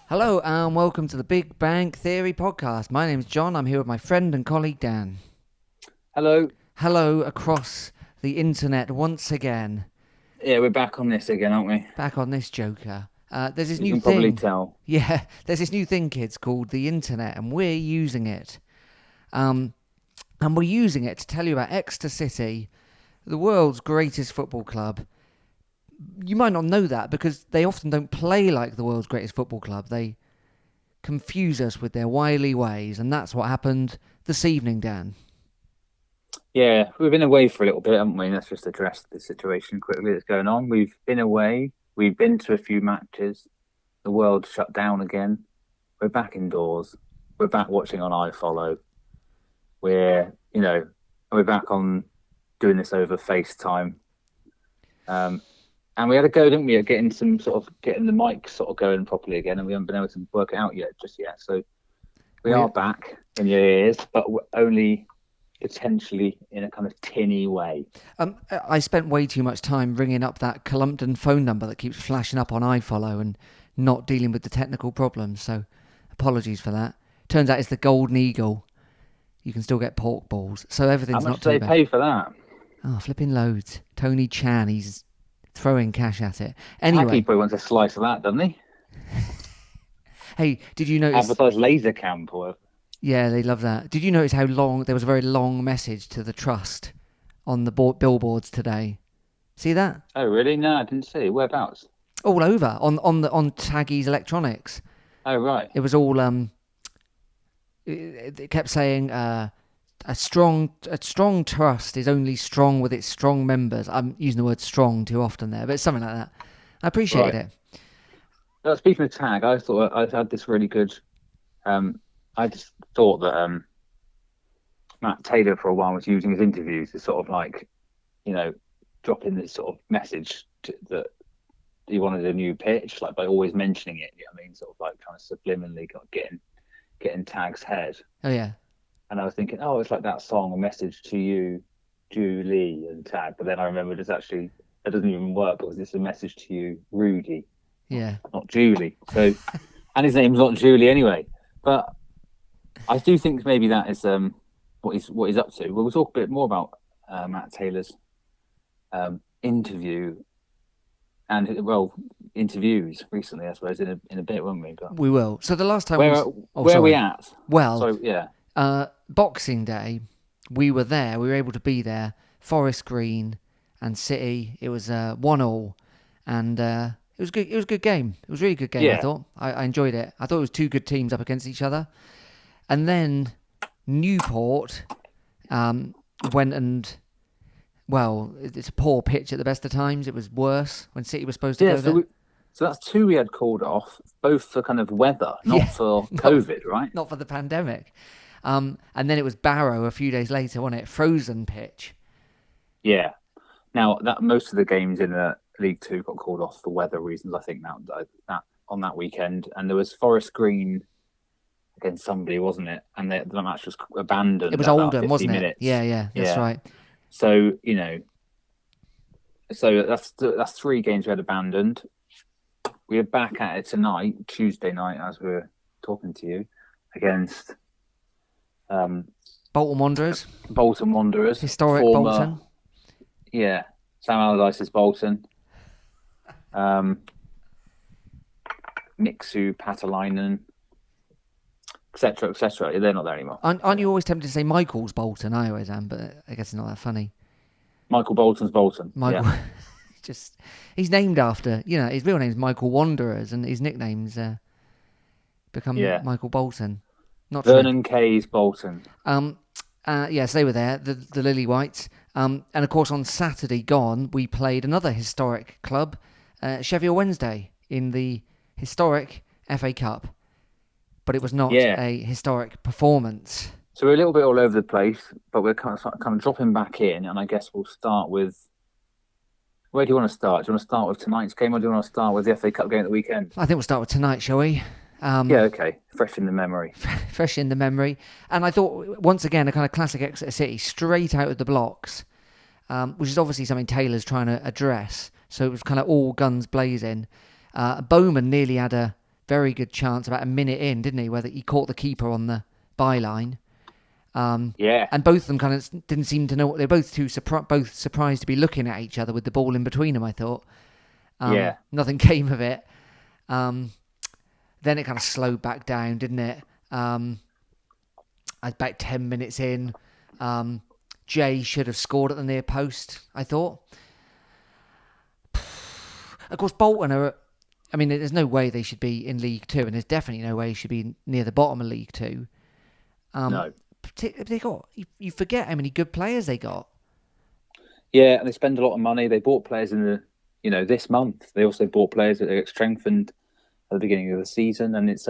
Hello and welcome to the Big Bang Theory podcast. My name's John. I'm here with my friend and colleague Dan. Hello. Hello across the internet once again. Yeah, we're back on this again, aren't we? Back on this joker. There's this You new can probably thing. tell. Yeah, there's this new thing, kids, called the internet, and we're using it. And we're using it to tell you about Exeter City, the world's greatest football club. You might not know that because they often don't play like the world's greatest football club. They confuse us with their wily ways, and that's what happened this evening, Dan. Yeah, we've been away for a little bit, haven't we? Let's just address the situation quickly that's going on. We've been away. We've been to a few matches. The world shut down again. We're back indoors. We're back watching on iFollow. We're back on doing this over FaceTime. And we had a go, didn't we, at getting the mic sort of going properly again, and we haven't been able to work it out just yet. So we are back in your ears, but only potentially in a kind of tinny way. I spent way too much time ringing up that Columpton phone number that keeps flashing up on iFollow and not dealing with the technical problems, so apologies for that. Turns out it's the Golden Eagle. You can still get pork balls, so everything's not too bad. How much do they pay for that? Oh, flipping loads. Tony Chan, he's throwing cash at it. Anyway. Aggie probably wants a slice of that, doesn't he? Hey, did you notice... Advertise laser camp or... Yeah, they love that. Did you notice how long... There was a very long message to the trust on the billboards today. See that? Oh, really? No, I didn't see. Whereabouts? All over, on Taggy's Electronics. Oh, right. It was all... It kept saying... A strong trust is only strong with its strong members. I'm using the word strong too often there, but it's something like that. I appreciated it. Speaking of tag, I thought I had this really good. I just thought that Matt Taylor for a while was using his interviews to sort of drop in this sort of message that he wanted a new pitch, like by always mentioning it. You know what I mean? Sort of like kind of subliminally getting Tag's head. Oh yeah. And I was thinking, it's like that song, A Message to You, Julie and Tag. But then I remembered that doesn't even work because it's a message to you, Rudy. Yeah. Not Julie. So, and his name's not Julie anyway. But I do think maybe that is what he's up to. We'll talk a bit more about Matt Taylor's interview and interviews recently, I suppose, in a bit, won't we? But we will. So the last time where are we at? Well, sorry, yeah. Boxing Day, we were there. We were able to be there. Forest Green and City. It was 1-1, and it was good. It was a good game. It was a really good game. Yeah. I thought. I enjoyed it. I thought it was two good teams up against each other, and then Newport went and. Well, it's a poor pitch at the best of times. It was worse when City was supposed to go there. So that's two we had called off, both for kind of weather, not for COVID, right? Not for the pandemic. And then it was Barrow a few days later, wasn't it? Frozen pitch. Yeah. Now, that most of the games in the League Two got called off for weather reasons, I think, that on that weekend. And there was Forest Green against somebody, wasn't it? And the match was abandoned. It was Oldham, wasn't it? Minutes. Yeah, that's right. So, that's three games we had abandoned. We are back at it tonight, Tuesday night, as we're talking to you, against Bolton Wanderers. Historic Bolton. Yeah. Sam Allardyce's Bolton. Mixu, Patalainen, etc., etc. They're not there anymore. Aren't you always tempted to say Michael's Bolton? I always am, but I guess it's not that funny. Michael Bolton's Bolton. Michael, yeah. He's named after, his real name's Michael Wanderers, and his nickname's become Michael Bolton. Not Vernon Kay's Bolton. Yes, they were there, the Lily Whites. And of course, on Saturday gone, we played another historic club, Sheffield Wednesday, in the historic FA Cup. But it was not a historic performance. So we're a little bit all over the place, but we're kind of dropping back in, and I guess we'll start with... Where do you want to start? Do you want to start with tonight's game, or do you want to start with the FA Cup game at the weekend? I think we'll start with tonight, shall we? Okay. Fresh in the memory. Fresh in the memory. And I thought, once again, a kind of classic Exeter City, straight out of the blocks, which is obviously something Taylor's trying to address. So it was kind of all guns blazing. Bowman nearly had a very good chance about a minute in, didn't he? Where he caught the keeper on the byline. Yeah, And both of them kind of didn't seem to know what they're both both surprised to be looking at each other with the ball in between them. I thought yeah, nothing came of it. Then it kind of slowed back down, didn't it? About 10 minutes in, Jay should have scored at the near post. I thought. Of course, Bolton are. I mean, there's no way they should be in League Two, and there's definitely no way they should be near the bottom of League Two. no. They got you forget how many good players they got. Yeah, and they spend a lot of money. They bought players in this month. They also bought players that they strengthened at the beginning of the season, and it's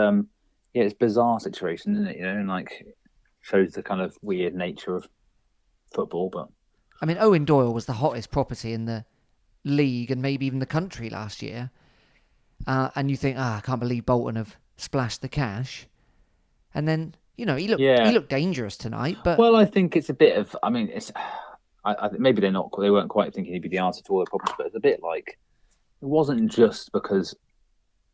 it's a bizarre situation, isn't it? And like shows the kind of weird nature of football. But I mean, Owen Doyle was the hottest property in the league and maybe even the country last year. And you think, I can't believe Bolton have splashed the cash. And then he looked dangerous tonight. But well, I think it's a bit of. I mean, it's. Maybe they weren't quite thinking he'd be the answer to all their problems, but it's a bit like it wasn't just because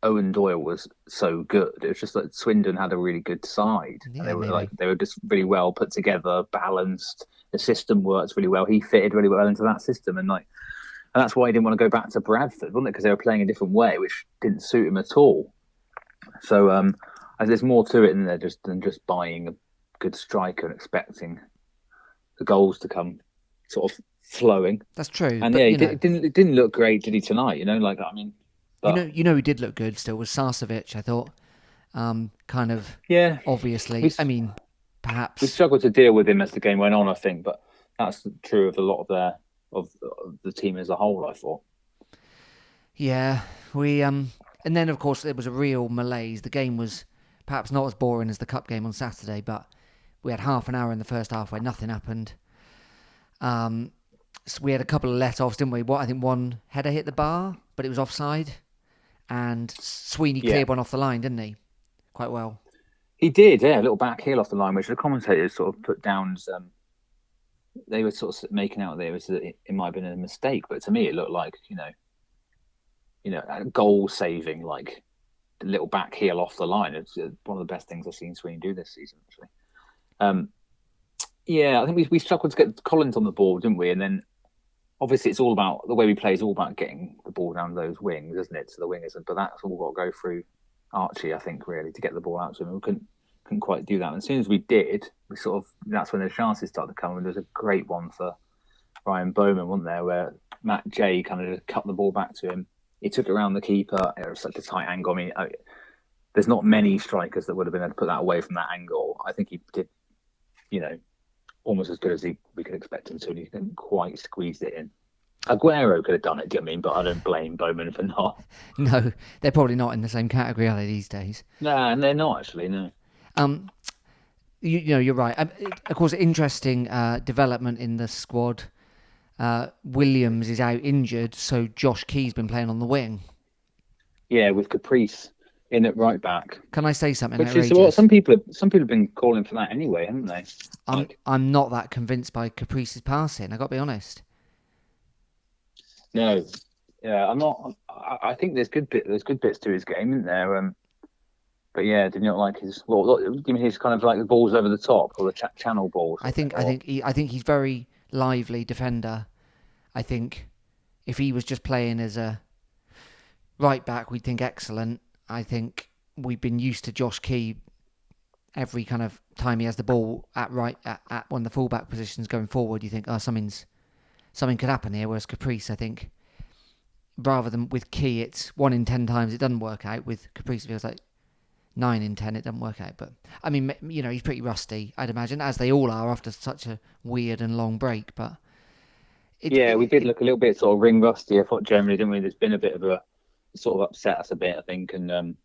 Owen Doyle was so good. It was just that Swindon had a really good side. Yeah, and maybe. they were just really well put together, balanced. The system worked really well. He fitted really well into that system, and that's why he didn't want to go back to Bradford, wasn't it? Because they were playing a different way, which didn't suit him at all. So there's more to it than just buying a good striker and expecting the goals to come sort of flowing. That's true. And but, it didn't look great, did he, tonight? But, who did look good still was Sarcevic. I thought, kind of obviously. Perhaps we struggled to deal with him as the game went on, I think, but that's true of a lot of the team as a whole, I thought. Yeah, we and then of course there was a real malaise. The game was perhaps not as boring as the cup game on Saturday, but we had half an hour in the first half where nothing happened. So we had a couple of let-offs, didn't we? I think one header hit the bar, but it was offside, and Sweeney cleared one off the line, didn't he? Quite well. He did, yeah, a little back heel off the line, which the commentators sort of put down as they were sort of making out there as it might have been a mistake, but to me it looked like a goal saving, like the little back heel off the line. It's one of the best things I've seen Sweeney do this season, actually. I think we struggled to get Collins on the ball, didn't we? And then obviously it's all about the way we play is all about getting the ball down those wings, isn't it? To the wingers, but that's all got to go through Archie, I think, really, to get the ball out to him. We couldn't quite do that. And as soon as we did, that's when the chances started to come. And there was a great one for Ryan Bowman, wasn't there, where Matt Jay kind of just cut the ball back to him. He took it around the keeper. It was such a tight angle. I mean, there's not many strikers that would have been able to put that away from that angle. I think he did, almost as good as we could expect him to, and he didn't quite squeeze it in. Aguero could have done it, do you know what I mean? But I don't blame Bowman for not. No, they're probably not in the same category, are they, these days? No, and they're not, actually, no. You're right. Of course, interesting development in the squad. Williams is out injured, so Josh Key's been playing on the wing. Yeah, with Caprice in at right back. Can I say something Which outrageous? is what some people have been calling for that anyway, haven't they? I'm not that convinced by Caprice's passing. I got to be honest. No, yeah, I'm not. I think there's good bits to his game, isn't there? But yeah, did you not like his? Well, do you mean his kind of like the balls over the top or the channel balls? I think he's very lively defender. I think if he was just playing as a right back, we'd think excellent. I think we've been used to Josh Key every kind of time he has the ball at one of the fullback positions going forward. You think, something could happen here. Whereas Caprice, I think, rather than with Key, it's 1 in 10 times it doesn't work out. With Caprice, it feels like 9 in 10 it doesn't work out. But I mean, he's pretty rusty, I'd imagine, as they all are after such a weird and long break. But we did look a little bit sort of ring rusty, I thought, generally, didn't we? There's been a bit of a sort of upset us a bit, I think, and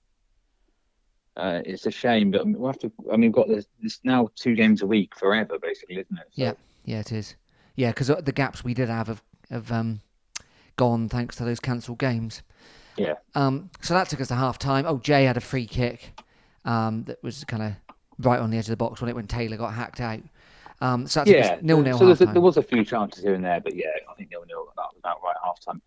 it's a shame. But we'll have to. I mean, we've got this now 2 games a week forever, basically, isn't it? So. Yeah, it is. Yeah, because the gaps we did have gone thanks to those cancelled games. Yeah. So that took us to half time. Oh, Jay had a free kick that was kind of right on the edge of the box when Taylor got hacked out. So that took us 0-0 so half time. there was a few chances here and there, but yeah, I think 0-0 was about right half time.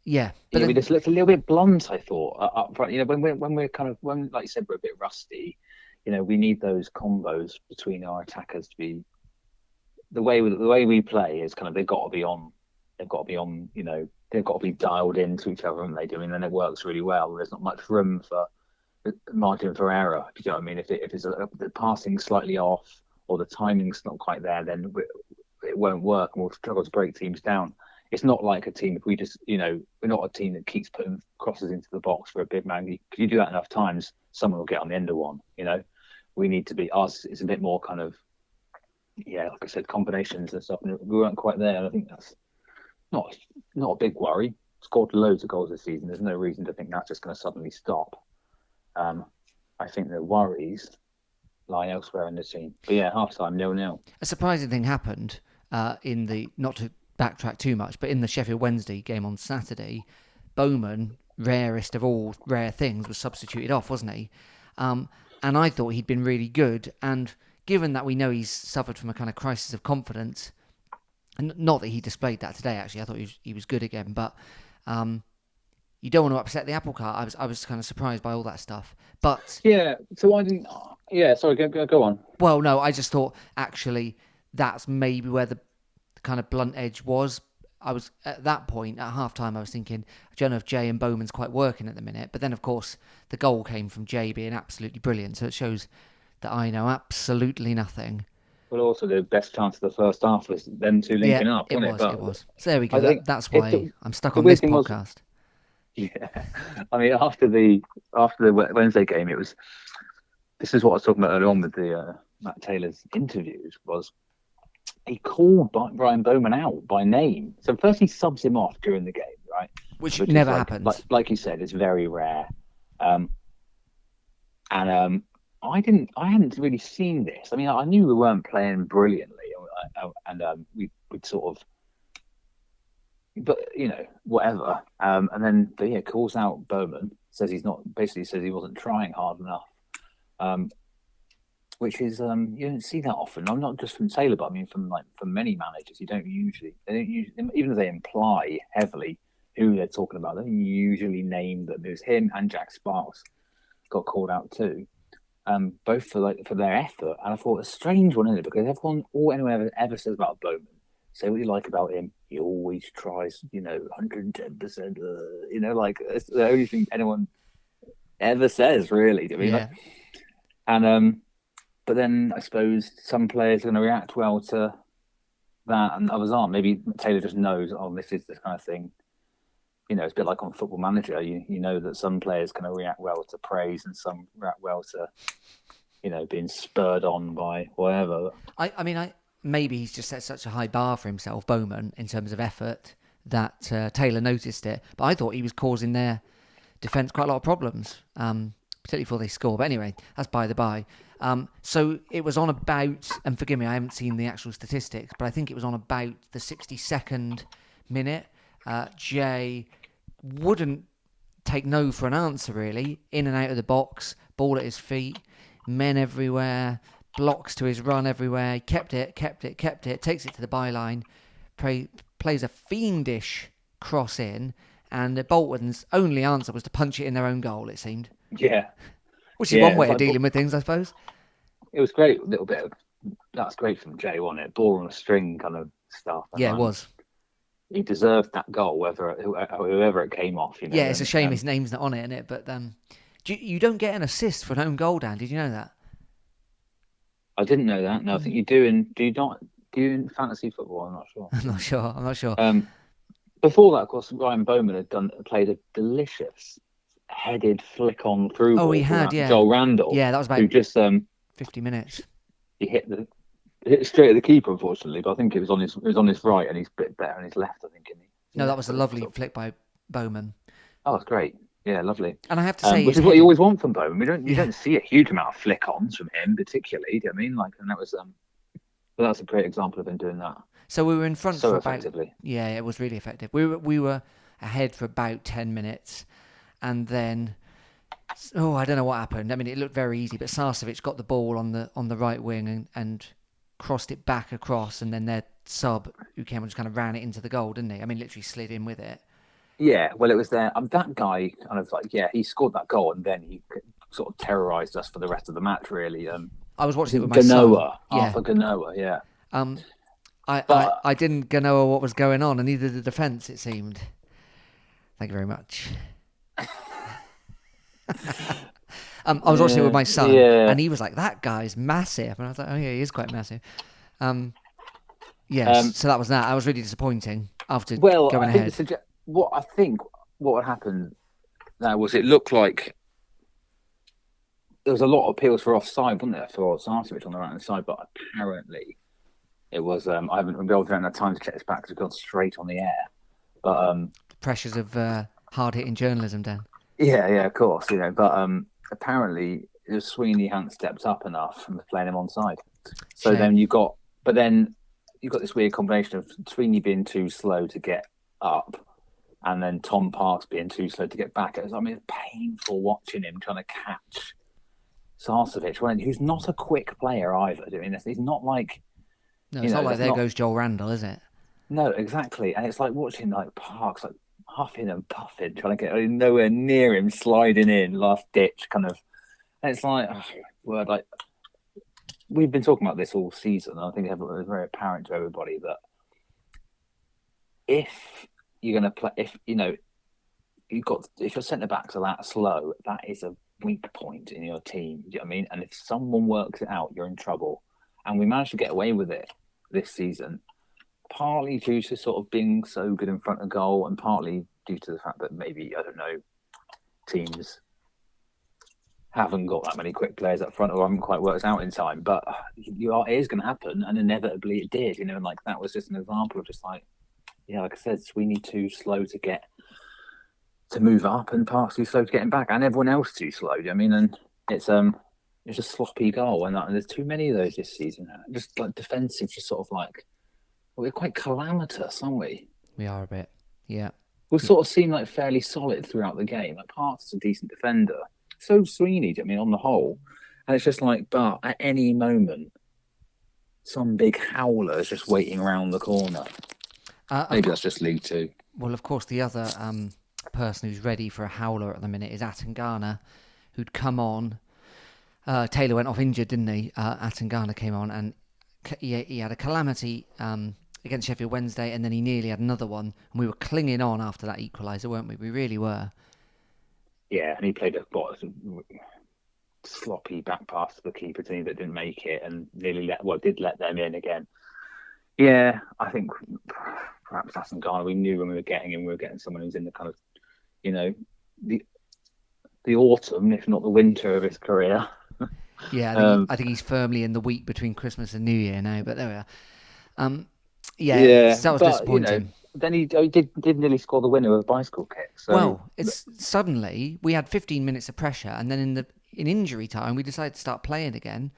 Yeah, but We then just looked a little bit blunt. I thought up front. When we're kind of when like you said we're a bit rusty. We need those combos between our attackers to be the way we play is kind of they've got to be on. They've got to be on. They've got to be dialed into each other, haven't they? Do and then it works really well. There's not much room for margin for error. If you know what I mean, if it's the passing slightly off or the timing's not quite there, then it won't work, and we'll struggle to break teams down. It's not like a team if we just, we're not a team that keeps putting crosses into the box for a big man. If you do that enough times, someone will get on the end of one. We need to be us. It's a bit more kind of, like I said, combinations and stuff. And we weren't quite there. And I think that's not a big worry. Scored loads of goals this season. There's no reason to think that's just going to suddenly stop. I think the worries lie elsewhere in the team. But yeah, half time 0-0. A surprising thing happened in the, not to backtrack too much, but in the Sheffield Wednesday game on Saturday, Bowman, rarest of all rare things, was substituted off, wasn't he? And I thought he'd been really good. And given that we know he's suffered from a kind of crisis of confidence, and not that he displayed that today, actually, I thought he was good again, but you don't want to upset the apple cart. I was kind of surprised by all that stuff. But yeah, so I didn't. Yeah, sorry, go on. Well, no, I just thought actually that's maybe where the kind of blunt edge was. I was at that point at halftime. I was thinking, I don't know if Jay and Bowman's quite working at the minute. But then, of course, the goal came from Jay being absolutely brilliant. So it shows that I know absolutely nothing. Well, also the best chance of the first half was them two linking up, it wasn't was. it? But It was. So there we go. That's why I'm stuck the on weird this thing was, podcast. yeah, I mean, after the Wednesday game, this is what I was talking about earlier on with the Matt Taylor's interviews, was he called Brian Bowman out by name. So first he subs him off during the game, right? Which never happens. Like you said, it's very rare. I hadn't really seen this. I mean, I knew we weren't playing brilliantly, and we'd sort of, but whatever. And then calls out Bowman, says he wasn't trying hard enough. Which is you don't see that often. I'm not just from Taylor, but I mean from many managers. They don't usually, even if they imply heavily who they're talking about, they don't usually name that there's him and Jack Sparks got called out too. Both for their effort, and I thought a strange one, isn't it? Because anyone ever says about Bowman, say what you like about him, he always tries, 110%. Like it's the only thing anyone ever says, really. I mean, yeah. But then I suppose some players are going to react well to that, and others aren't. Maybe Taylor just knows, this is this kind of thing. It's a bit like on Football Manager. You know that some players can react well to praise, and some react well to, being spurred on by whatever. I mean, maybe he's just set such a high bar for himself, Bowman, in terms of effort, that Taylor noticed it. But I thought he was causing their defence quite a lot of problems, particularly before they score. But anyway, that's by the by. So it was on about, and forgive me, I haven't seen the actual statistics, but I think it was on about the 62nd minute. Jay wouldn't take no for an answer, really. In and out of the box, ball at his feet, men everywhere, blocks to his run everywhere. He kept it, takes it to the byline, plays a fiendish cross in, and Bolton's only answer was to punch it in their own goal, it seemed. Yeah. Which is one way of dealing with things, I suppose. It was great, a little bit of, that's great from Jay, wasn't it? Ball on a string kind of stuff. Yeah, it was. He deserved that goal, whoever it came off. Yeah, it's a shame his name's not on it, isn't it? But you don't get an assist for an own goal, Dan. Did you know that? I didn't know that. No, I think you do. Do you in fantasy football? I'm not sure. I'm not sure. Before that, of course, Ryan Bowman had played a delicious headed flick on through. Oh, he had, yeah. Joel Randall. Yeah, that was about who just 50 minutes. He hit straight at the keeper, unfortunately. But I think it was on his right, and he's a bit better on his left. I think. No, that was a lovely flick by Bowman. Oh, that's great. Yeah, lovely. And I have to say, which is what you always want from Bowman. You don't see a huge amount of flick-ons from him, particularly. Do you know what I mean? And that was but that's a great example of him doing that. So we were in front for effectively. About. Yeah, it was really effective. We were ahead for about 10 minutes, and then I don't know what happened. I mean, it looked very easy, but Sarcevic got the ball on the right wing and crossed it back across, and then their sub who came and just kind of ran it into the goal, didn't he? I mean, literally slid in with it. Yeah, well, it was there. That guy kind of like, yeah, he scored that goal and then he sort of terrorized us for the rest of the match, really. I was Was watching it with it my son. Ganoa? Yeah. Arthur Ganoa, yeah. Um, But I didn't know what was going on, and neither did the defence. It seemed. Thank you very much. I was watching it with yeah, my son, yeah. and he was like, "That guy's massive," and I was like, "Oh yeah, he is quite massive." Um, yes, Um, so that was that. I was really disappointing after well, going I think ahead. what happened there was it looked like there was a lot of appeals for offside, wasn't there, for Sarcevic on the right hand side, but apparently it was. I haven't been able to have time to check this back because it's gone straight on the air. But Pressures of hard-hitting journalism, Dan. yeah, of course, But apparently, Sweeney hadn't stepped up enough and was playing him onside. So Shame. then you got this weird combination of Sweeney being too slow to get up, and then Tom Parks being too slow to get back. It's painful watching him trying to catch Sarcevic, who's not a quick player either. Doing this, he's not like No, it's not like that's there not. goes Joel Randall, is it? No, exactly. And it's like watching like Parks like huffing and puffing, trying to get nowhere near him, sliding in, last ditch kind of. And it's like, oh, word, like we've been talking about this all season. And I think it was very apparent to everybody that if you're going to play, if your centre backs are that slow, that is a weak point in your team. Do you know what I mean? And if someone works it out, you're in trouble. And we managed to get away with it this season, partly due to sort of being so good in front of goal, and partly due to the fact that maybe, I don't know, teams haven't got that many quick players up front or haven't quite worked out in time. But it is going to happen, and inevitably it did. And like that was just an example of just like, yeah, like I said, Sweeney too slow to move up, and Parks too slow to get him back, and everyone else too slow. Do you know what I mean? And it's a sloppy goal, and there's too many of those this season. Just like defensive, just sort of like we're quite calamitous, aren't we? We are a bit. Yeah. We sort of seem like fairly solid throughout the game. Like Parks is a decent defender. So Sweeney, I mean, on the whole. And it's just like, but at any moment, some big howler is just waiting around the corner. Maybe that's just League Two. Well, of course, the other person who's ready for a howler at the minute is Atangana, who'd come on. Taylor went off injured, didn't he? Atangana came on, and he had a calamity against Sheffield Wednesday, and then he nearly had another one. And we were clinging on after that equaliser, weren't we? We really were. Yeah, and he played a sloppy back pass to the keeper team that didn't make it, and did let them in again. Yeah, I think perhaps Aston we knew when we were getting him, we were getting someone who's in the kind of, the autumn, if not the winter of his career. Yeah, I think he's firmly in the week between Christmas and New Year now, but there we are. Yeah, so that was disappointing. Then he did nearly score the winner with a bicycle kick. So. Well, it's suddenly we had 15 minutes of pressure, and then in injury time we decided to start playing again.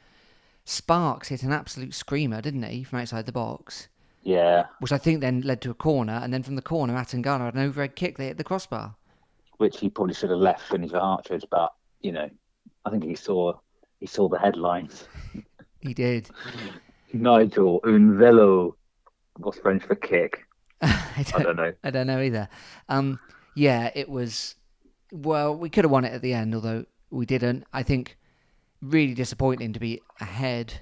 Sparks hit an absolute screamer, didn't he, from outside the box? Yeah. Which I think then led to a corner, and then from the corner, Atangana had an overhead kick. They hit the crossbar, which he probably should have left finished for Hartford, but I think he saw the headlines. He did. Nigel Unvelo, what's French for kick? I don't know. I don't know either. Yeah, it was. Well, we could have won it at the end, although we didn't. I think really disappointing to be ahead.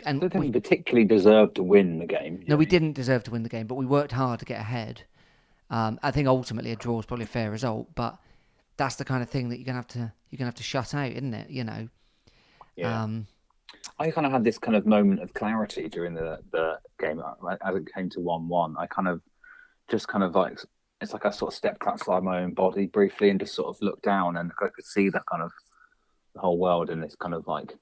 And I don't think we particularly deserved to win the game. No, we didn't deserve to win the game, but we worked hard to get ahead. I think ultimately a draw is probably a fair result, but that's the kind of thing that you're gonna have to shut out, isn't it? Yeah. I kind of had this kind of moment of clarity during the game as it came to 1-1. I kind of like, it's like I sort of stepped outside my own body briefly and just sort of looked down, and I could see that kind of the whole world in this kind of like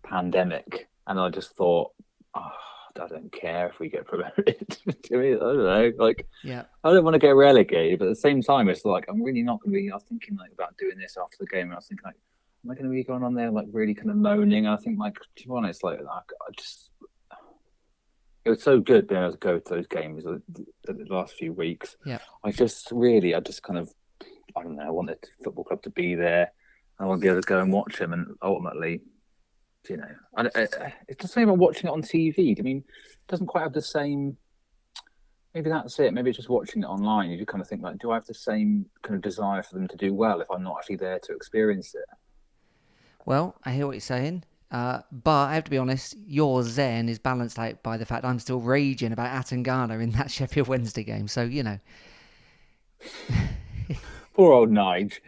pandemic, and I just thought, oh, I don't care if we get promoted. To me, I don't know, like, yeah, I don't want to get relegated, but at the same time, it's like I'm really not going to be. I was thinking like about doing this after the game, and I was thinking like, am I going to be going on there like really kind of moaning? And I think like, to be honest, like I just. It was so good being able to go to those games the last few weeks. Yeah, I just kind of, I don't know, I wanted the football club to be there. I want to be able to go and watch them, and ultimately, it's the same about watching it on TV. I mean, it doesn't quite have the same maybe that's it. Maybe just watching it online, you just kind of think like, do I have the same kind of desire for them to do well if I'm not actually there to experience it? Well, I hear what you're saying. But I have to be honest, your zen is balanced out by the fact I'm still raging about Atangana in that Sheffield Wednesday game. So, Poor old Nige.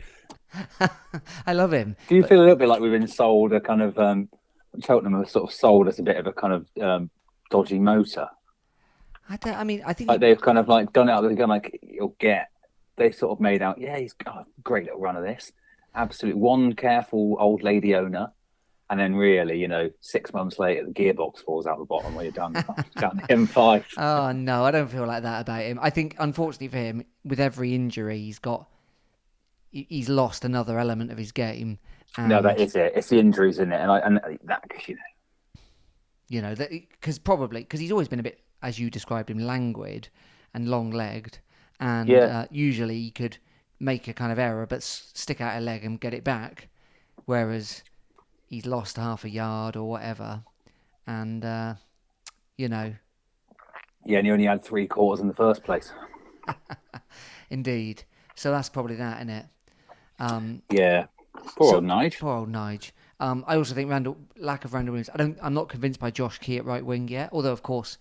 I love him. Do you But feel a little bit like we've been sold a kind of Cheltenham have sort of sold us a bit of a kind of dodgy motor? I think Like they've kind of like done it out. They're going like you'll get. They sort of made out. Yeah, he's got a great little run of this. Absolutely, one careful old lady owner, and then really, 6 months later, the gearbox falls out the bottom when you're down down the M5. Oh no, I don't feel like that about him. I think, unfortunately for him, with every injury, he's lost another element of his game, No, that and is it. It's the injuries in it, and that that because he's always been a bit, as you described him, languid and long-legged, and yeah, usually he could make a kind of error but stick out a leg and get it back, whereas he's lost half a yard or whatever, and you know, yeah, and you only had 3 quarters in the first place. indeed. So that's probably that, isn't it? Um, Yeah, poor So old Nige. poor old Nige. I also think lack of Randall Williams. I'm not convinced by Josh Key at right wing yet. Although of course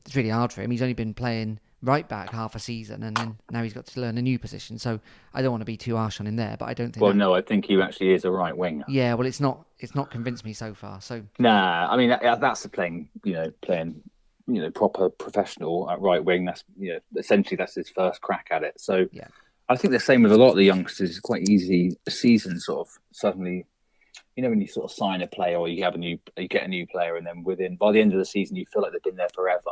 it's really hard for him. He's only been playing right back half a season, and then now he's got to learn a new position. So I don't want to be too harsh on him there, but I don't think Well, that. no, I think he actually is a right winger. Yeah, well, it's not convinced me so far. So Nah, I mean that's the playing, proper professional at right wing. That's essentially that's his first crack at it. So yeah, I think the same with a lot of the youngsters. It's quite easy a season sort of suddenly, when you sort of sign a player or you get a new player, and then by the end of the season you feel like they've been there forever,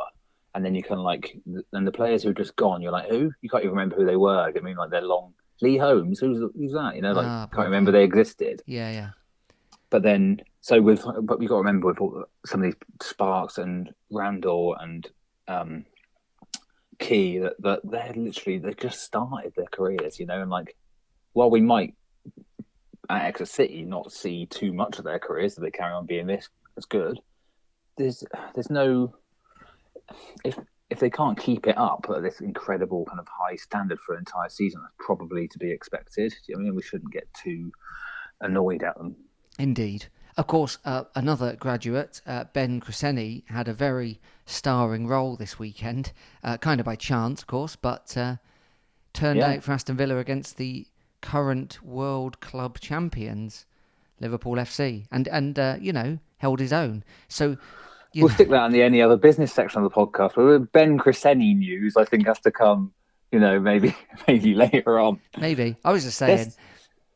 and then you kind of like, and the players who are just gone, you're like, who? You can't even remember who they were. I mean, like they're long. Lee Holmes, who's that? Like can't poor remember guy. they existed. Yeah, yeah, But then, but we got to remember with some of these Sparks and Randall and Key that they just started their careers, and like, while we might at Exeter City not see too much of their careers, if they carry on being this as good, there's no if they can't keep it up at this incredible kind of high standard for an entire season, that's probably to be expected. I mean, we shouldn't get too annoyed at them. indeed. Of course, another graduate, Ben Cresceni, had a very starring role this weekend, kind of by chance, of course, but turned Yeah, out for Aston Villa against the current World Club champions, Liverpool FC, and held his own. So you we'll know, stick that in the any other business section of the podcast. But with Ben Cresceni news, I think has to come, maybe maybe later on. maybe I was just saying, Yes,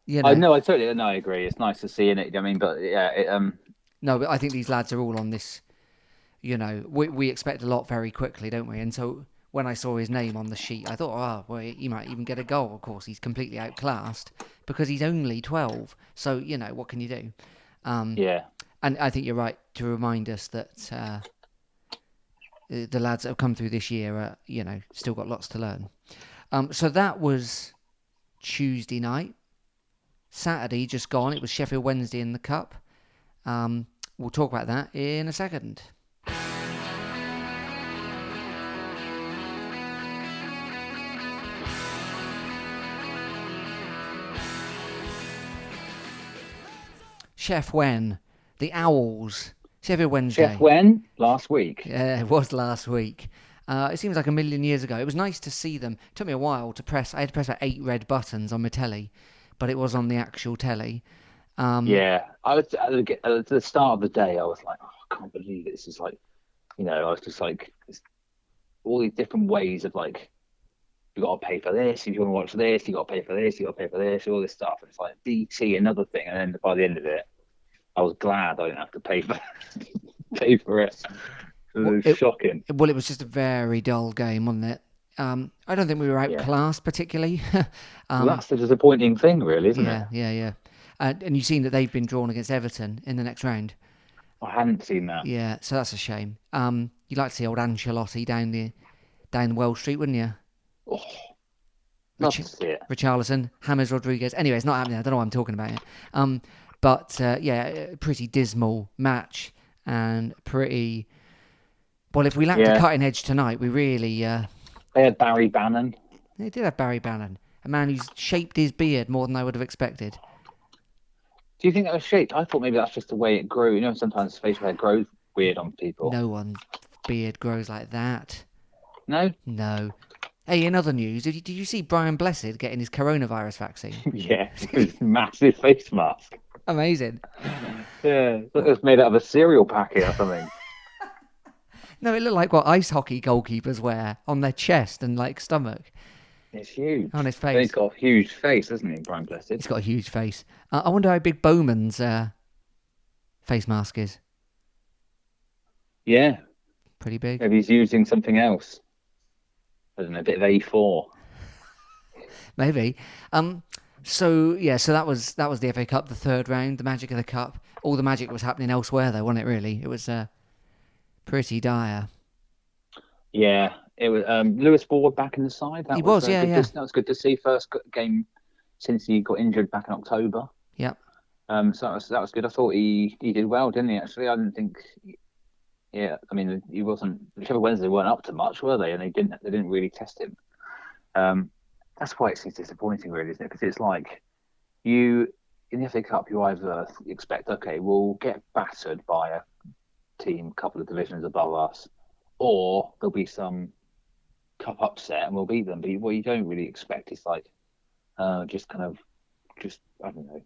you I know, know, I totally no, I agree. It's nice to see in it. I mean, but yeah, no, but I think these lads are all on this. We expect a lot very quickly, don't we? And so when I saw his name on the sheet, I thought, oh, well, he might even get a goal. Of course, he's completely outclassed because he's only 12. So what can you do? Um, yeah, and I think you're right to remind us that the lads that have come through this year are, still got lots to learn. So that was Tuesday night. Saturday just gone. It was Sheffield Wednesday in the Cup. We'll talk about that in a second. Chef Wen, the Owls, Sheffield Wednesday. Chef when last week. Yeah, it was last week. It seems like a million years ago. It was nice to see them. It took me a while to press. I had to press about 8 red buttons on my telly, but it was on the actual telly. Yeah, I was at the start of the day. I was like, oh, I can't believe it. This is like, I was just like, all these different ways of like, you got to pay for this. If you want to watch this, you got to pay for this. You got to pay for this. All this stuff. And it's like BT, another thing. And then by the end of it, I was glad I didn't have to pay for pay for it. It was shocking. Well, it was just a very dull game, wasn't it? I don't think we were Yeah. outclassed particularly. Well, that's the disappointing thing, really, isn't yeah, it? yeah. And you've seen that they've been drawn against Everton in the next round. I hadn't seen that. Yeah, so that's a shame. You'd like to see old Ancelotti down Wells Street, wouldn't you? Oh, love to see it. Richarlison, James Rodriguez. Anyway, it's not happening. I don't know what I'm talking about yet. But pretty dismal match and pretty. Well, if we lacked a cutting edge tonight, we really They had Barry Bannon. They did have Barry Bannon, a man who's shaped his beard more than I would have expected. Do you think that was shaped? I thought maybe that's just the way it grew. You know, sometimes facial hair grows weird on people. No one's beard grows like that. No? No. Hey, in other news, did you see Brian Blessed getting his coronavirus vaccine? Yeah, it was massive face mask. Amazing. Yeah, it was made out of a cereal packet or something. No, it looked like what ice hockey goalkeepers wear on their chest and like stomach, It's huge. on his And he's face. got a huge face, hasn't he, Brian Blessed? He's got a huge face. I wonder how big Bowman's face mask is. Yeah, Pretty big. maybe he's using something else. I don't know, a bit of A4. Maybe. So yeah, so that was the FA Cup, the third round, the magic of the cup. All the magic was happening elsewhere, though, wasn't it? Really, it was pretty dire. Yeah, it was Lewis Ward back in the side. He was, yeah, good. yeah, That was good to see. First game since he got injured back in October. yeah. So that was good. I thought he did well, didn't he? Actually, I didn't think. Yeah, I mean, he wasn't. Whichever Wednesday weren't up to much, were they? And they didn't really test him. That's why it's disappointing, really, isn't it? Because it's like you in the FA Cup, you either expect, okay, we'll get battered by a team a couple of divisions above us, or there'll be some cup upset and we'll beat them. But what you don't really expect is like just kind of just I don't know,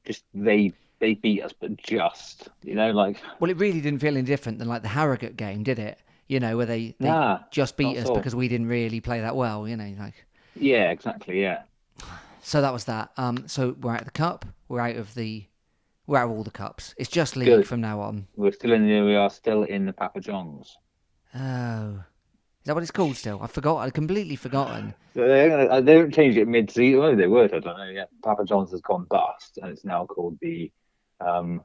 just they beat us, but just like Well, it really didn't feel any different than like the Harrogate game, did it? You know, where they nah, just not beat at us all. because we didn't really play that well. You know, like Yeah, exactly. Yeah, so that was that. So we're out of the cup. We're out of all the cups. It's just league good. from now on. We are still in the Papa John's. Oh, is that what it's called still? I forgot. I'd completely forgotten. So they don't change it mid-season. Well, they would. I don't know. Yeah, Papa John's has gone bust, and it's now called the um,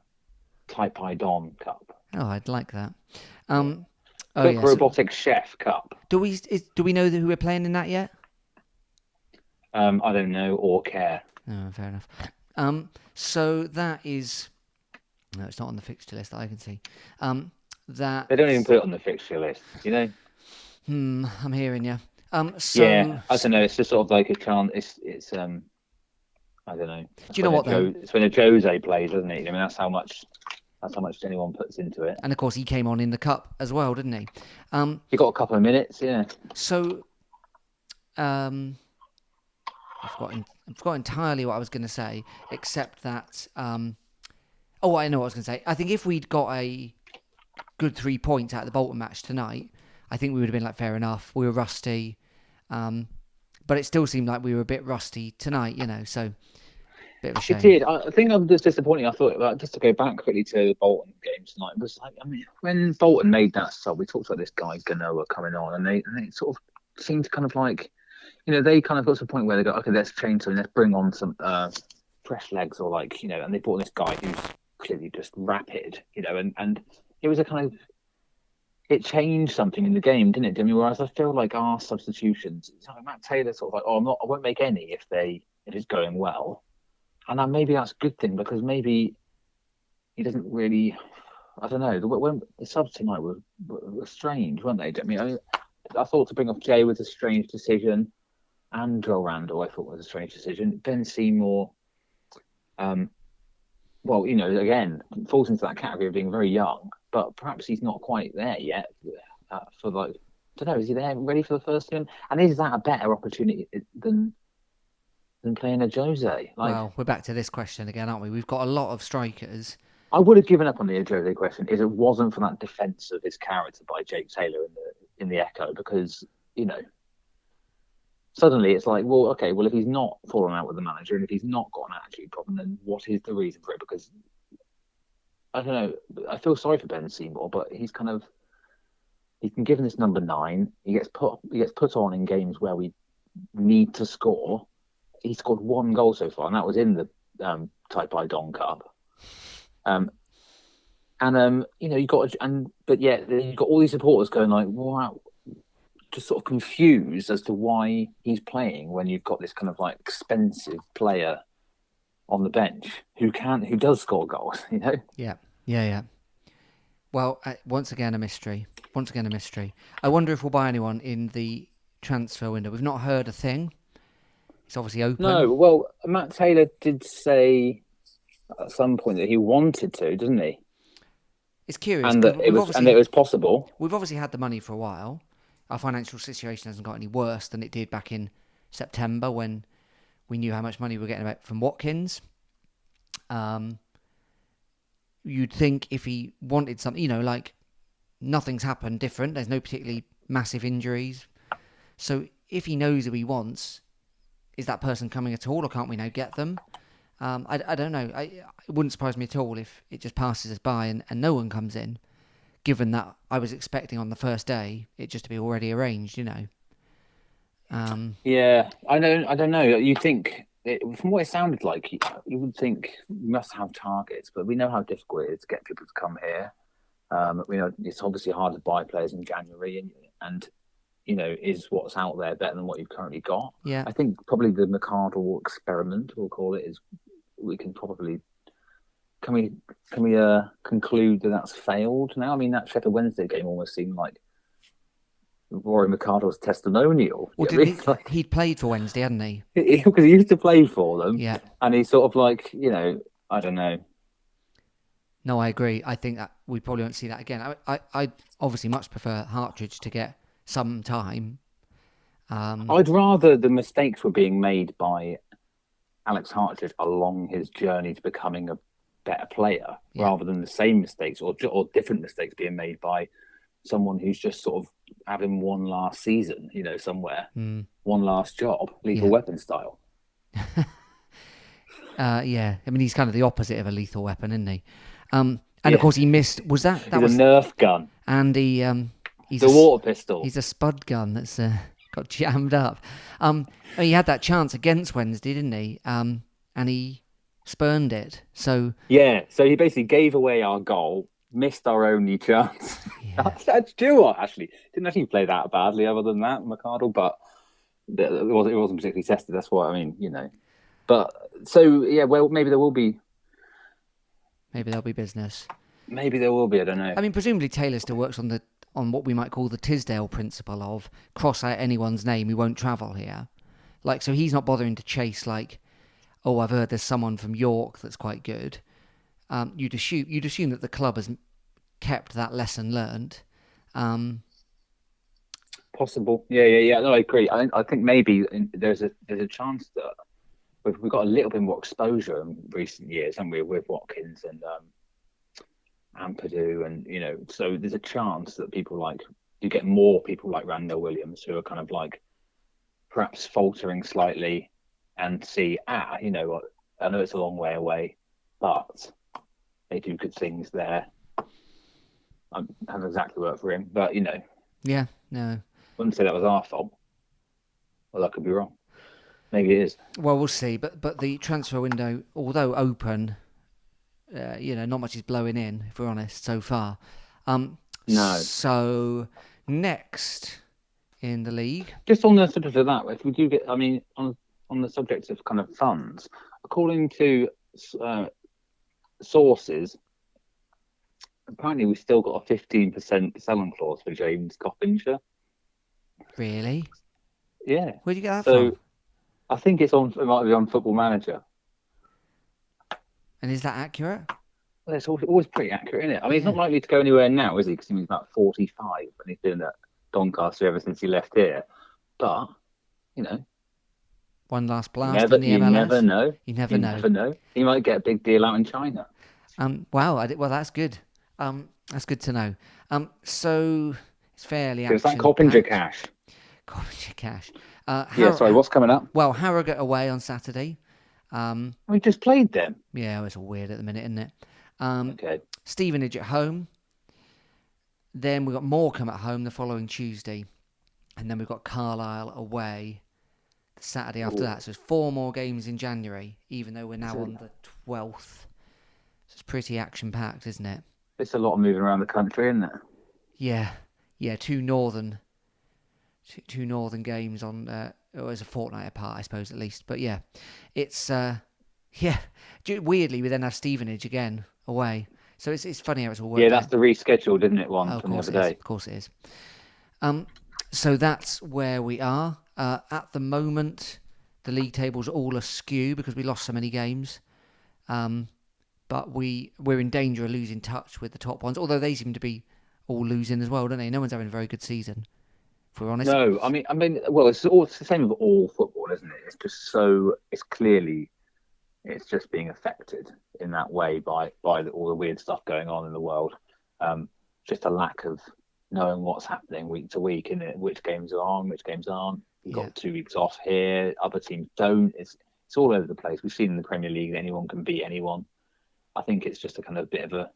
Tai Don Cup. Oh, I'd like that. Yeah. Oh Cook yeah. So Robotic Chef Cup. do we know who we're playing in that yet? I don't know or care. Oh, fair enough. So that is no, it's not on the fixture list that I can see. That They don't even put it on the fixture list. I'm hearing you. Yeah, I don't know. It's just sort of like a chance. It's I don't know. Do you know what though? It's when a Jose plays, doesn't it? I mean, that's how much anyone puts into it. And of course, he came on in the cup as well, didn't he? He got a couple of minutes, yeah. So, I've forgotten entirely what I was going to say, except that. Oh, I know what I was going to say. I think if we'd got a good 3 points out of the Bolton match tonight, I think we would have been like, fair enough. We were rusty, but it still seemed like we were a bit rusty tonight, so bit of a shame. It did. I think I'm just disappointing. I thought, like, just to go back quickly to the Bolton game tonight, it was like, I mean, when Bolton made that sub, we talked about this guy Ganoa coming on, and they sort of seemed to kind of like, they kind of got to the point where they go, okay, let's change something, let's bring on some fresh legs, or like, and they brought this guy who's clearly just rapid, and it was a kind of, it changed something in the game, didn't it, Jimmy? Whereas I feel like our substitutions, it's like Matt Taylor sort of like, I won't make any if it's going well. And then maybe that's a good thing, because maybe he doesn't really. I don't know. When the subs tonight were strange, weren't they? I thought to bring off Jay was a strange decision, and Joel Randall I thought was a strange decision. Ben Seymour, well, again, falls into that category of being very young, but perhaps he's not quite there yet. For like, I don't know, is he there ready for the first team? And is that a better opportunity than playing a Jose? Well, we're back to this question again, aren't we? We've got a lot of strikers. I would have given up on the Jose question if it wasn't for that defence of his character by Jake Taylor in the Echo, because suddenly it's like, well, okay, well, if he's not fallen out with the manager and if he's not got an attitude problem, then what is the reason for it? Because I don't know. I feel sorry for Ben Seymour, but he's been given this number 9. He gets put on in games where we need to score. He scored 1 goal so far, and that was in the Tai Don Cup. You got, but yet you've got all these supporters going like, wow, just sort of confused as to why he's playing when you've got this kind of like expensive player on the bench who does score goals, Yeah. Well, once again, a mystery. Once again, a mystery. I wonder if we'll buy anyone in the transfer window. We've not heard a thing. It's obviously open. No, well, Matt Taylor did say at some point that he wanted to, didn't he? It's curious And because that it was possible. we've obviously had the money for a while. Our financial situation hasn't got any worse than it did back in September when we knew how much money we were getting from Watkins. You'd think if he wanted something, like nothing's happened different. There's no particularly massive injuries. So if he knows who he wants, is that person coming at all, or can't we now get them? I don't know. It wouldn't surprise me at all if it just passes us by and no one comes in, given that I was expecting on the first day it just to be already arranged, Yeah, I don't know. You think from what it sounded like, you would think we must have targets, but we know how difficult it is to get people to come here. We know it's obviously hard to buy players in January, and is what's out there better than what you've currently got? Yeah. I think probably the McArdle experiment, we'll call it, is we can probably can we conclude that that's failed now? I mean, that Sheffield Wednesday game almost seemed like Rory McArdle's testimonial. Well, didn't he? He'd played for Wednesday, hadn't he? Because he used to play for them. Yeah. And he's sort of like, I don't know. No, I agree. I think that we probably won't see that again. I obviously much prefer Hartridge to get some time. I'd rather the mistakes were being made by Alex Hartridge along his journey to becoming a better player, rather than the same mistakes or different mistakes being made by someone who's just sort of having one last season, somewhere, one last job, lethal weapon style. Yeah. I mean, he's kind of the opposite of a lethal weapon, isn't he? And of course, he missed. Was that? That was a Nerf gun. And he's a water pistol. He's a spud gun that's got jammed up. He had that chance against Wednesday, didn't he? And he spurned it. So so he basically gave away our goal, missed our only chance. Yeah. That's true. Actually, didn't actually play that badly. Other than that, McArdle, but it wasn't particularly tested. That's what I mean. But so well, maybe there will be. Maybe there'll be business. Maybe there will be. I don't know. I mean, presumably Taylor still works on what we might call the Tisdale principle of cross out anyone's name who won't travel here. So he's not bothering to chase I've heard there's someone from York that's quite good. You'd assume that the club has kept that lesson learned. Possible. Yeah. No, I agree. I think maybe there's a chance that we've got a little bit more exposure in recent years, haven't we, with Watkins and Ampadu, and so there's a chance that you get more people like Randall Williams who are kind of perhaps faltering slightly and see, I know it's a long way away, but they do good things there. I haven't exactly worked for him, but Yeah, no. Wouldn't say that was our fault. Well, I could be wrong. Maybe it is. Well, we'll see. But the transfer window, although open, not much is blowing in, if we're honest, so far. No. So next in the league, just on the subject of that, if we do get, on the subject of kind of funds, according to sources, apparently we've still got a 15% selling clause for James Coppinger. Really? Yeah. Where'd you get that from? I think it might be on Football Manager. And is that accurate? Well, it's always pretty accurate, isn't it? He's not likely to go anywhere now, is he? Because he's about 45 and he's been at Doncaster ever since he left here. But, one last blast in the MLS. You never know. You never know. He might get a big deal out in China. Wow. Well, that's good. That's good to know. So it's fairly action. It's like Coppinger cash. Coppinger cash. What's coming up? Well, Harrogate away on Saturday. We just played them. Yeah, it's all weird at the minute, isn't it? Okay. Stevenage at home. Then we've got Morecambe at home the following Tuesday. And then we've got Carlisle away the Saturday after that. So it's 4 more games in January, even though we're now on the 12th. So it's pretty action-packed, isn't it? It's a lot of moving around the country, isn't it? Yeah. Two northern games on as a fortnight apart, I suppose, at least. But it's weirdly we then have Stevenage again away. So it's funny how it's all worked Yeah, out. that's the rescheduled, isn't it? One Oh, of from the course other it is. day. Of course it is. So that's where we are. At the moment, the league table's all askew because we lost so many games. But we're in danger of losing touch with the top ones, although they seem to be all losing as well, don't they? No one's having a very good season, if we're honest. No, well, it's the same with all football, isn't it? It's just it's just being affected in that way by all the weird stuff going on in the world. Just a lack of knowing what's happening week to week, in it, which games are on, which games aren't. We've got 2 weeks off here. Other teams don't. It's all over the place. We've seen in the Premier League that anyone can beat anyone. I think it's just a kind of bit of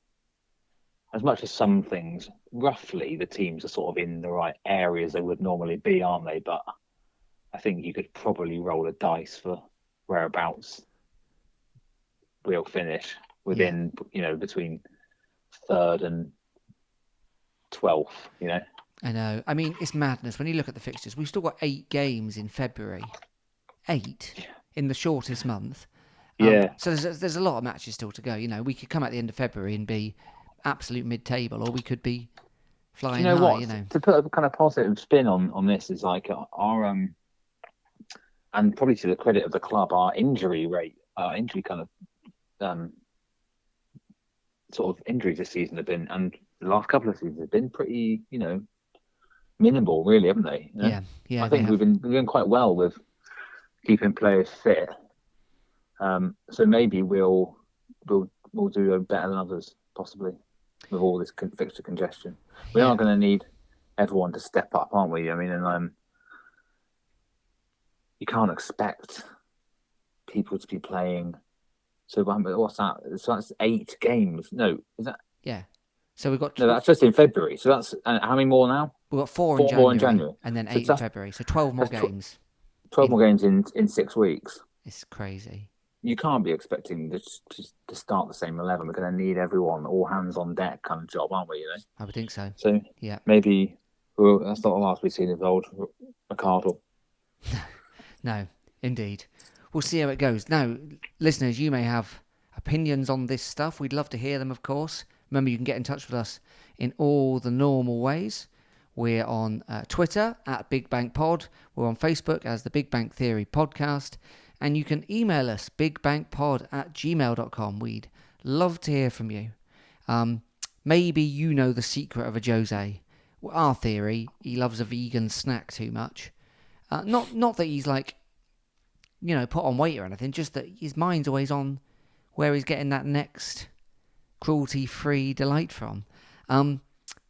as much as some things, roughly the teams are sort of in the right areas they would normally be, aren't they? But I think you could probably roll a dice for whereabouts we'll finish within, between 3rd and 12th, I know. I mean, it's madness when you look at the fixtures. We've still got 8 games in February. 8 in the shortest month. Yeah. So there's a lot of matches still to go. We could come at the end of February and be absolute mid-table, or we could be flying Do you know high. what? To put a kind of positive spin on this is like our and probably to the credit of the club, our injury rate, our injury kind of sort of injuries this season have been, and the last couple of seasons have been pretty, minimal, really, haven't they? Yeah. I think we've been doing quite well with keeping players fit. So maybe we'll do better than others, possibly, with all this fixture congestion. We are going to need everyone to step up, aren't we? I mean, and you can't expect people to be playing. So what's that? So that's 8 games. No, is that? Yeah. So we've got No, that's just in February. So that's how many more now? We've got 4 more in in January, and then 8 in February. So 12 more games. 12 more games in 6 weeks. It's crazy. You can't be expecting to start the same 11. We're going to need everyone, all hands on deck kind of job, aren't we? I would think so. So yeah, maybe that's not the last we've seen of old McArdle. No, indeed. We'll see how it goes. Now, listeners, you may have opinions on this stuff. We'd love to hear them, of course. Remember, you can get in touch with us in all the normal ways. We're on Twitter at Big Bank Pod. We're on Facebook as the Big Bank Theory Podcast. And you can email us, bigbankpod@gmail.com. We'd love to hear from you. Maybe you know the secret of a Jose. Well, our theory, he loves a vegan snack too much. Not that he's like, put on weight or anything, just that his mind's always on where he's getting that next cruelty-free delight from.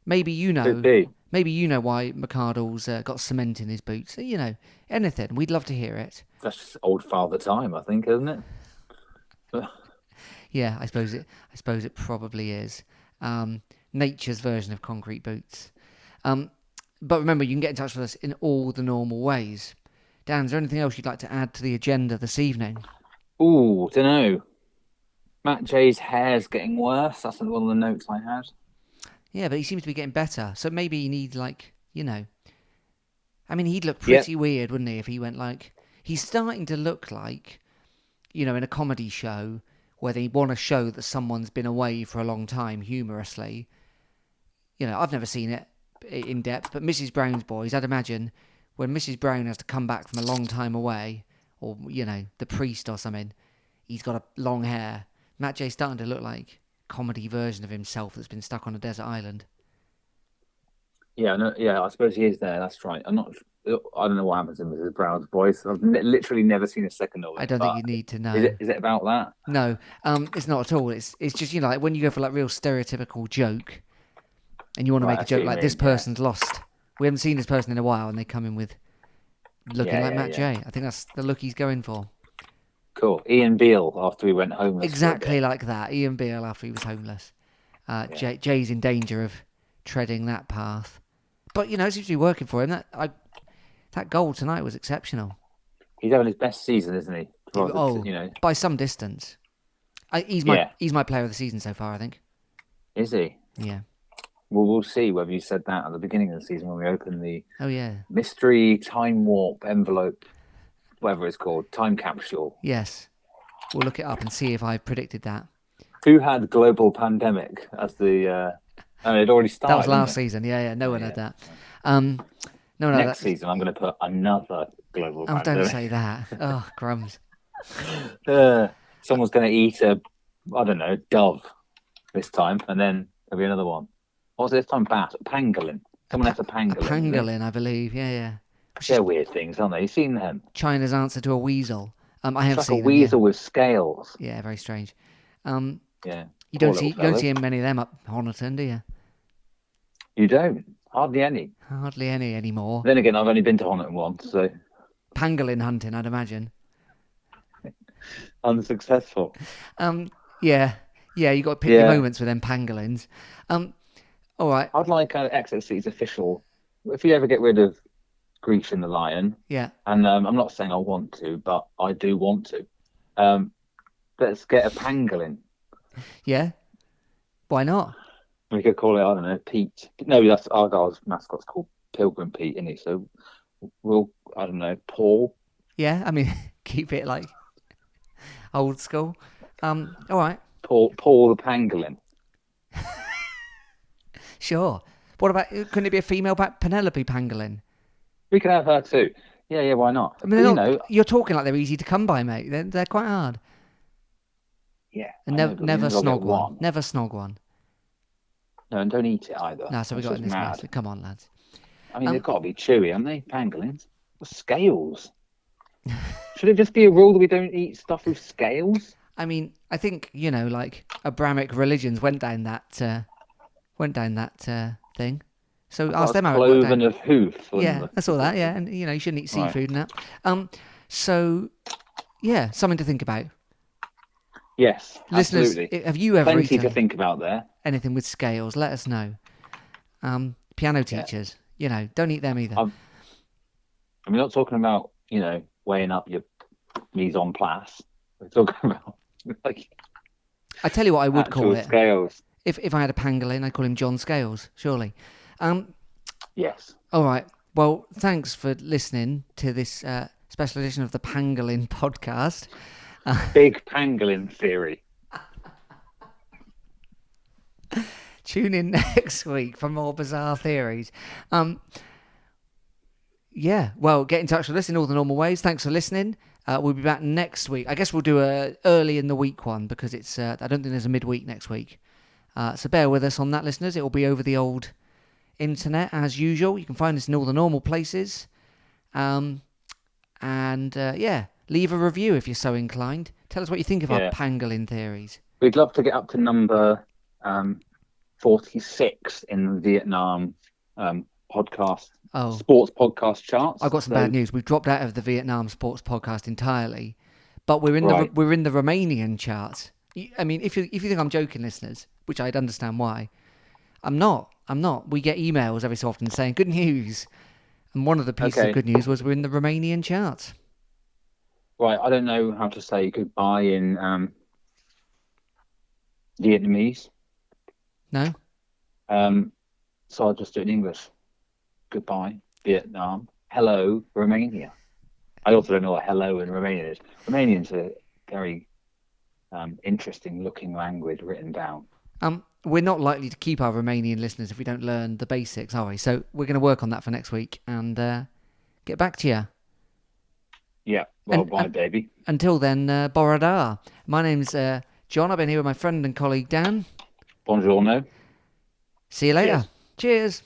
Maybe you know why McArdle's got cement in his boots. Anything. We'd love to hear it. That's just old father time, I think, isn't it? Yeah, I suppose it probably is. Nature's version of concrete boots. But remember, you can get in touch with us in all the normal ways. Dan, is there anything else you'd like to add to the agenda this evening? Ooh, don't know. Matt J's hair's getting worse. That's one of the notes I had. Yeah, but he seems to be getting better. So maybe he needs, I mean, he'd look pretty weird, wouldn't he, if he went like... He's starting to look like, in a comedy show where they want to show that someone's been away for a long time, humorously. I've never seen it in depth, but Mrs. Brown's Boys, I'd imagine when Mrs. Brown has to come back from a long time away, or, the priest or something, he's got a long hair. Matt J's starting to look like a comedy version of himself that's been stuck on a desert island. Yeah, I suppose he is there. That's right. I don't know what happens in Mrs. Brown's Boys. I've literally never seen a second of it. I don't think you need to know. Is it about that? No, it's not at all. It's just like when you go for like real stereotypical joke, and you want to make a joke like this person's lost. We haven't seen this person in a while, and they come in with looking like Matt J. I think that's the look he's going for. Cool. Ian Beale after he went homeless. Exactly like that. Ian Beale after he was homeless. Jay's in danger of treading that path. But, it seems to be working for him. That goal tonight was exceptional. He's having his best season, isn't he? By some distance. He's my player of the season so far, I think. Is he? Yeah. Well, we'll see whether you said that at the beginning of the season when we open the mystery time warp envelope, whatever it's called, time capsule. Yes. We'll look it up and see if I predicted that. Who had global pandemic as the? Oh, it already That was started, last didn't it? season. Yeah, no Oh, one had yeah. that. Um, no, Next that. season, I'm going to put another global Oh, don't pandemic. say that. Oh, crumbs. Someone's going to eat I don't know, dove this time, and then there'll be another one. What was it this time? Bat, pangolin. Someone ate a A pangolin. Is it? pangolin, I believe. Yeah, yeah. Which is They're weird things, aren't they? You seen them? China's answer to a weasel. I It's have like a seen them. Yeah, weasel with scales. yeah, very strange. Um, Yeah, you poor don't little see fellas. many of them up Honiton, do you? You don't. Hardly any. Hardly any anymore. Then again, I've only been to Honiton once, so Pangolin hunting, I'd imagine. unsuccessful. Um, yeah, yeah, you got to pick your Yeah, moments with them pangolins. Um, all right, I'd like Exeter City's official. If you ever get rid of Grecian the Lion, yeah, and I'm not saying I want to, but I do want to. Um, let's get a pangolin. yeah. Why not? We could call it, I don't know, Pete. No, that's Argyle's mascot's called Pilgrim Pete, isn't he? So we'll, I don't know, Paul. Yeah, I mean, keep it like old school. All right, Paul the pangolin. sure. What about? Couldn't it be a female Penelope Pangolin? We can have her too. Yeah, yeah, why not? I mean, But they're not, you're talking like they're easy to come by, mate. They're quite hard. yeah, And I know, but we never only got to get snog one. one. Never snog one. No, and don't eat it either. No, so we That's got in just this mess. mad. Come on, lads. I mean, they've Um, got to be chewy, haven't they? Pangolins. With scales. Should it just be a rule that we don't eat stuff with scales? I mean, I think like Abrahamic religions went down that thing. So I thought ask it was them how it worked out. cloven of hoof. Yeah, that's all that. Yeah, and you shouldn't eat Right. seafood and that. So yeah, something to think about. Yes, Listeners, absolutely. have you ever Plenty to eaten think about there. anything with scales? Let us know. Piano Yeah. teachers, don't eat them either. I'm not talking about, weighing up your mise en place. We're talking about like I tell you what, I would call actual it. scales. If I had a pangolin, I'd call him John Scales, surely. Yes. All right. Well, thanks for listening to this special edition of the Pangolin podcast. Big pangolin theory. Tune in next week for more bizarre theories. Yeah, well, get in touch with us in all the normal ways. Thanks for listening. We'll be back next week. I guess we'll do a early in the week one because it's. I don't think there's a midweek next week. So bear with us on that, listeners. It will be over the old internet as usual. You can find us in all the normal places. Yeah, leave a review if you're so inclined. Tell us what you think of our pangolin theories. We'd love to get up to number 46 in the Vietnam sports podcast charts. I've got some bad news. We've dropped out of the Vietnam sports podcast entirely, but we're in the Romanian charts. I mean, if you think I'm joking, listeners, which I'd understand why, I'm not. We get emails every so often saying good news, and one of the pieces of good news was we're in the Romanian charts. Right, I don't know how to say goodbye in Vietnamese. No. So I'll just do it in English. Goodbye, Vietnam. Hello, Romania. I also don't know what hello in Romanian is. Romanian's a very interesting looking language written down. We're not likely to keep our Romanian listeners if we don't learn the basics, are we? So we're going to work on that for next week and get back to you. Yeah, well, bye, baby. Until then, Boradar. My name's John. I've been here with my friend and colleague Dan. Buongiorno. See you later. Cheers.